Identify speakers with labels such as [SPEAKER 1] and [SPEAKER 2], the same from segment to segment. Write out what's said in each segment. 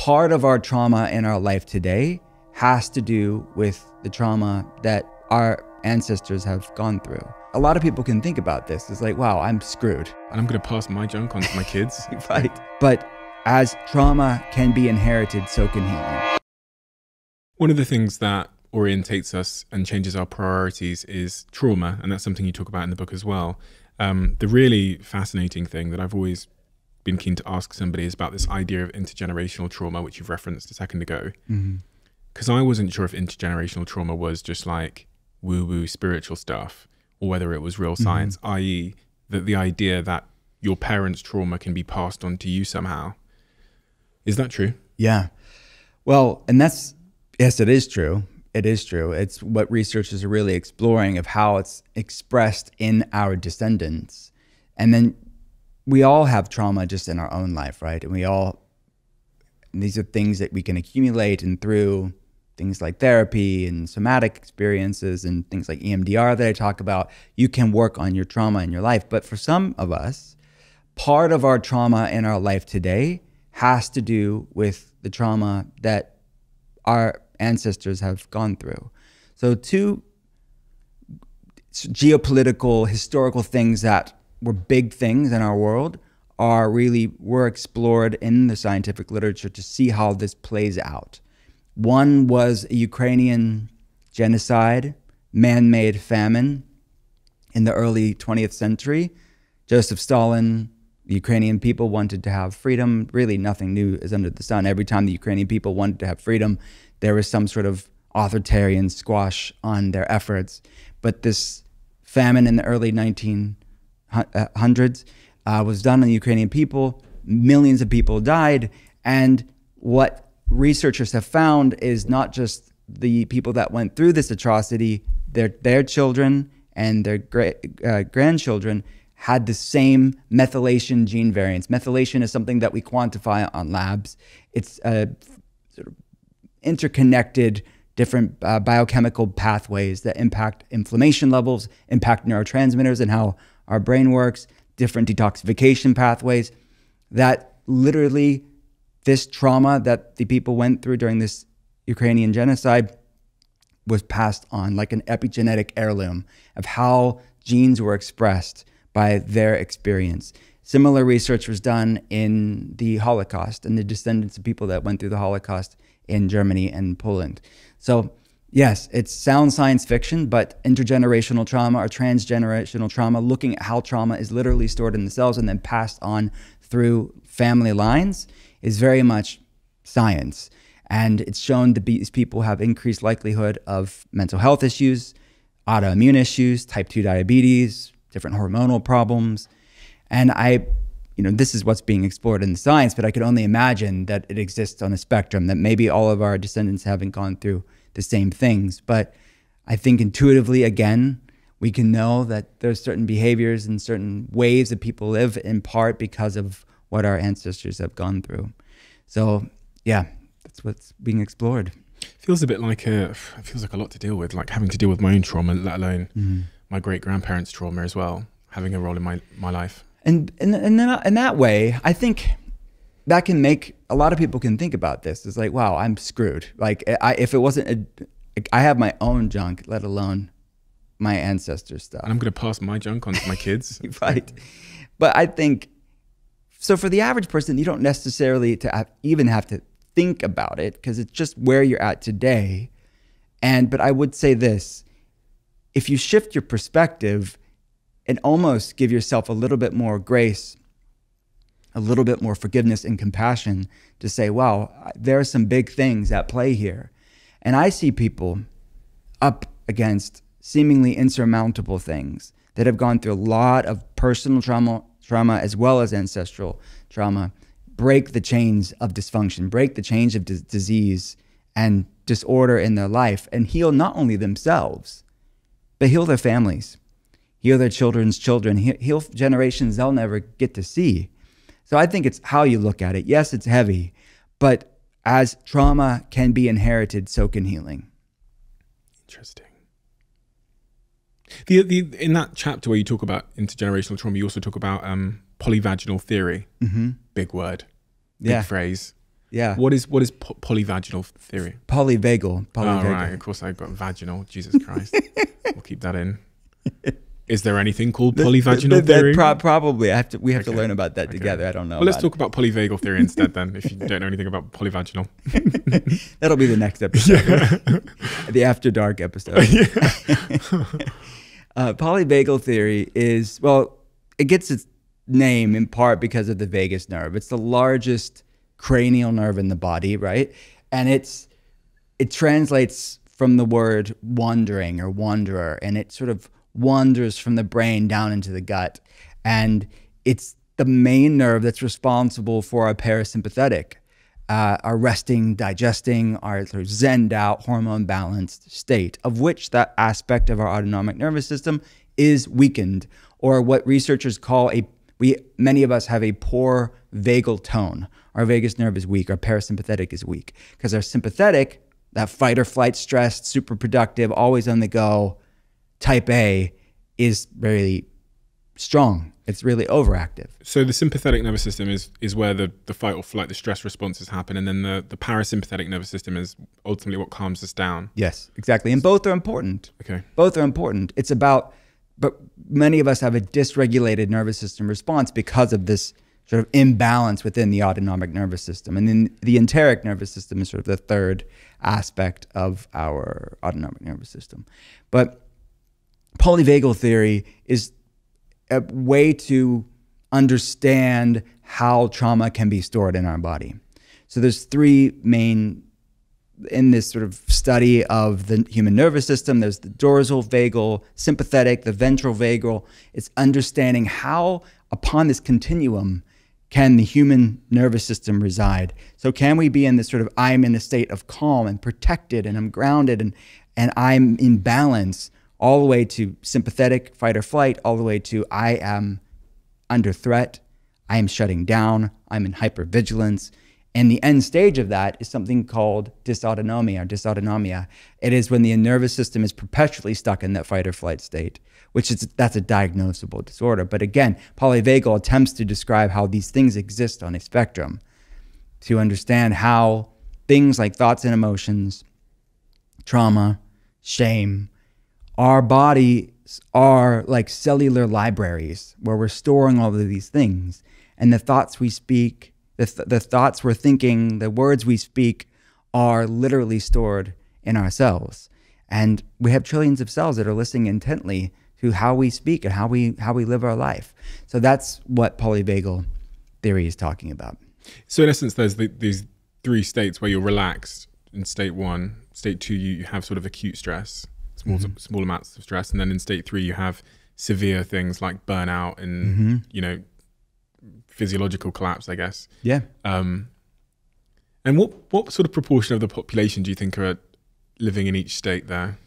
[SPEAKER 1] part of our trauma in our life today has to do with the trauma that our ancestors have gone through. A lot of people can think about this. It's like, wow, I'm screwed.
[SPEAKER 2] And I'm going to pass my junk on to my kids.
[SPEAKER 1] Right. But as trauma can be inherited, so can healing.
[SPEAKER 2] One of the things that orientates us and changes our priorities is trauma. And that's something you talk about in the book as well. The really fascinating thing that I've always been keen to ask somebody is about this idea of intergenerational trauma, which you've referenced a second ago. Because I wasn't sure if intergenerational trauma was just like woo-woo spiritual stuff, or whether it was real science, i.e. that the idea that your parents' trauma can be passed on to you somehow. Is that true?
[SPEAKER 1] Yeah. Well, and yes, it is true. It is true. It's what researchers are really exploring of how it's expressed in our descendants. And then we all have trauma just in our own life, right? And these are things that we can accumulate, and through things like therapy and somatic experiences and things like EMDR that I talk about, you can work on your trauma in your life. But for some of us, part of our trauma in our life today has to do with the trauma that our ancestors have gone through. So two geopolitical, historical things that were big things in our world were explored in the scientific literature to see how this plays out. One was a Ukrainian genocide, man-made famine in the early 20th century. Joseph Stalin, the Ukrainian people wanted to have freedom. Really, nothing new is under the sun. Every time the Ukrainian people wanted to have freedom, there was some sort of authoritarian squash on their efforts. But this famine in the early 1900s was done on the Ukrainian people. Millions of people died. And what researchers have found is not just the people that went through this atrocity, their children and their grandchildren had the same methylation gene variants. Methylation is something that we quantify on labs. It's a sort of interconnected different biochemical pathways that impact inflammation levels, impact neurotransmitters and how our brain works, different detoxification pathways, that literally this trauma that the people went through during this Ukrainian genocide was passed on like an epigenetic heirloom of how genes were expressed by their experience. Similar research was done in the Holocaust and the descendants of people that went through the Holocaust in Germany and Poland. So yes, it sounds science fiction, but intergenerational trauma or transgenerational trauma, looking at how trauma is literally stored in the cells and then passed on through family lines, is very much science. And it's shown that these people have increased likelihood of mental health issues, autoimmune issues, type 2 diabetes, different hormonal problems. And this is what's being explored in the science, but I could only imagine that it exists on a spectrum, that maybe all of our descendants haven't gone through the same things. But I think intuitively, again, we can know that there's certain behaviors and certain ways that people live in part because of what our ancestors have gone through. So yeah, that's what's being explored.
[SPEAKER 2] Feels a bit like it feels like a lot to deal with, like having to deal with my own trauma, let alone my great-grandparents' trauma as well, having a role in my life.
[SPEAKER 1] And in that way, I think that can make a lot of people can think about this. It's like, wow, I'm screwed. Like if it wasn't, I have my own junk, let alone my ancestors' stuff.
[SPEAKER 2] And I'm going to pass my junk on to my kids.
[SPEAKER 1] Right. But I think, so for the average person, you don't necessarily even have to think about it because it's just where you're at today. But I would say this, if you shift your perspective and almost give yourself a little bit more grace, a little bit more forgiveness and compassion to say, wow, there are some big things at play here. And I see people up against seemingly insurmountable things that have gone through a lot of personal trauma as well as ancestral trauma, break the chains of dysfunction, break the chains of disease and disorder in their life, and heal not only themselves, but heal their families, heal their children's children, heal generations they'll never get to see. So I think it's how you look at it. Yes, it's heavy, but as trauma can be inherited, so can healing.
[SPEAKER 2] Interesting. In that chapter where you talk about intergenerational trauma, you also talk about polyvaginal theory. Big word, big phrase.
[SPEAKER 1] Yeah.
[SPEAKER 2] What is polyvaginal theory?
[SPEAKER 1] Polyvagal.
[SPEAKER 2] Oh, right. Of course, I got vaginal. Jesus Christ. We'll keep that in. Is there anything called polyvaginal theory?
[SPEAKER 1] Probably. We have to learn about that together. I don't know.
[SPEAKER 2] Well, let's talk about polyvagal theory instead then, if you don't know anything about polyvaginal.
[SPEAKER 1] That'll be the next episode. The After Dark episode. Polyvagal theory is, well, it gets its name in part because of the vagus nerve. It's the largest cranial nerve in the body, right? And it translates from the word wandering or wanderer, and it sort of wanders from the brain down into the gut. And it's the main nerve that's responsible for our parasympathetic, our resting, digesting, our sort of zenned out, hormone balanced state, of which that aspect of our autonomic nervous system is weakened, or what researchers call many of us have a poor vagal tone. Our vagus nerve is weak, our parasympathetic is weak, because our sympathetic, that fight or flight, stressed, super productive, always on the go, type A, is really strong. It's really overactive.
[SPEAKER 2] So the sympathetic nervous system is where the fight or flight, the stress responses happen, and then the parasympathetic nervous system is ultimately what calms us down.
[SPEAKER 1] Yes, exactly. And both are important.
[SPEAKER 2] Okay.
[SPEAKER 1] Both are important. It's about, but many of us have a dysregulated nervous system response because of this sort of imbalance within the autonomic nervous system. And then the enteric nervous system is sort of the third aspect of our autonomic nervous system. But polyvagal theory is a way to understand how trauma can be stored in our body. So there's three main, in this sort of study of the human nervous system, there's the dorsal vagal, sympathetic, the ventral vagal. It's understanding how upon this continuum can the human nervous system reside. So can we be in this sort of, I'm in a state of calm and protected and I'm grounded and I'm in balance, all the way to sympathetic, fight or flight, all the way to I am under threat, I am shutting down, I'm in hypervigilance. And the end stage of that is something called dysautonomia or dysautonomia. It is when the nervous system is perpetually stuck in that fight or flight state, that's a diagnosable disorder. But again, polyvagal attempts to describe how these things exist on a spectrum, to understand how things like thoughts and emotions, trauma, shame, our bodies are like cellular libraries where we're storing all of these things. And the thoughts we speak, the thoughts we're thinking, the words we speak are literally stored in our cells. And we have trillions of cells that are listening intently to how we speak and how we live our life. So that's what polyvagal theory is talking about.
[SPEAKER 2] So in essence, there's these three states where you're relaxed. In state one, state two, you have sort of acute stress. Small amounts of stress, and then in state three you have severe things like burnout and physiological collapse, I guess.
[SPEAKER 1] Yeah.
[SPEAKER 2] And what sort of proportion of the population do you think are living in each state there?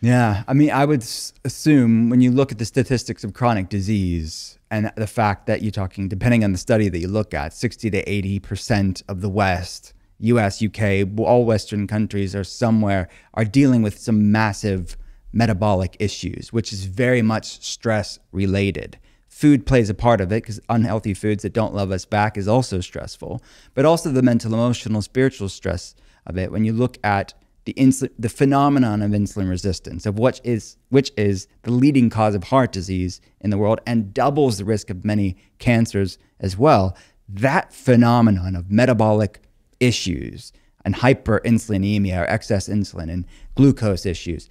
[SPEAKER 1] Yeah, I mean, I would assume when you look at the statistics of chronic disease and the fact that you're talking, depending on the study that you look at, 60 to 80% of the West, US, UK, all Western countries are dealing with some massive metabolic issues, which is very much stress related. Food plays a part of it because unhealthy foods that don't love us back is also stressful, but also the mental, emotional, spiritual stress of it. When you look at the phenomenon of insulin resistance, of which is the leading cause of heart disease in the world and doubles the risk of many cancers as well, that phenomenon of metabolic issues and hyperinsulinemia or excess insulin and glucose issues,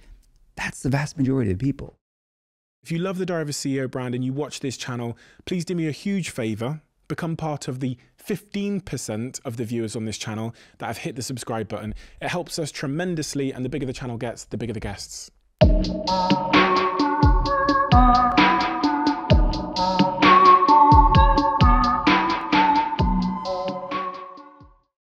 [SPEAKER 1] that's the vast majority of people.
[SPEAKER 3] If you love the Diary of a CEO brand and you watch this channel, please do me a huge favor. Become part of the 15% of the viewers on this channel that have hit the subscribe button. It helps us tremendously, and the bigger the channel gets, the bigger the guests.